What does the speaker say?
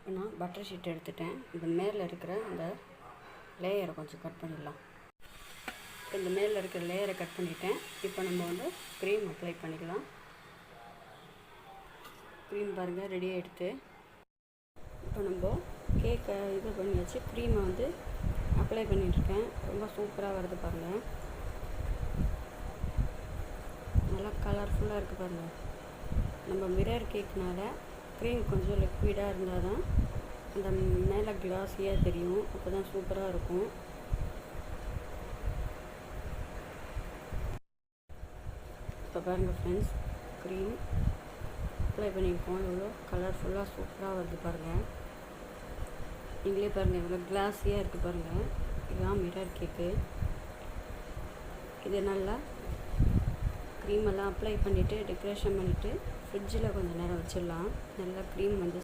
இப்போ நான் butter sheet எடுத்துட்டேன். இந்த மேலே இருக்கிற அந்த லேயரை கொஞ்சம் கட் பண்ணிடலாம். இந்த மேலே இருக்கிற லேயரை கட் பண்ணிட்டேன். இப்போ நம்ம வந்து க்ரீம் அப்ளை பண்ணிக்கலாம். க்ரீம் பாருங்கள் ரெடி ஆகிடுது. இப்போ நம்ம கேக்கை இது பண்ணியாச்சு. க்ரீமை வந்து அப்ளை பண்ணிட்டுருக்கேன். ரொம்ப சூப்பராக வருது பாருங்கள். நல்லா கலர்ஃபுல்லாக இருக்குது பாருங்கள். நம்ம மிரர் கேக்னால க்ரீம் கொஞ்சம் லிக்விடாக இருந்தால் தான் அந்த மேலே கிளாஸியாக தெரியும். அப்போ தான் சூப்பராக இருக்கும். இப்போ பாருங்கள் ஃப்ரெண்ட்ஸ், க்ரீம் அப்ளை பண்ணியிருக்கோம். எவ்வளோ கலர்ஃபுல்லாக சூப்பராக வருது பாருங்கள். நீங்களே பாருங்கள் எவ்வளோ கிளாஸியாக இருக்குது பாருங்கள். இதுதான் மிரர் கேக்கு. இது நல்லா க்ரீமெல்லாம் அப்ளை பண்ணிவிட்டு டெக்கரேஷன் பண்ணிவிட்டு ஃப்ரிட்ஜில் கொஞ்சம் நேரம் வச்சிடலாம். நல்லா க்ரீம் வந்து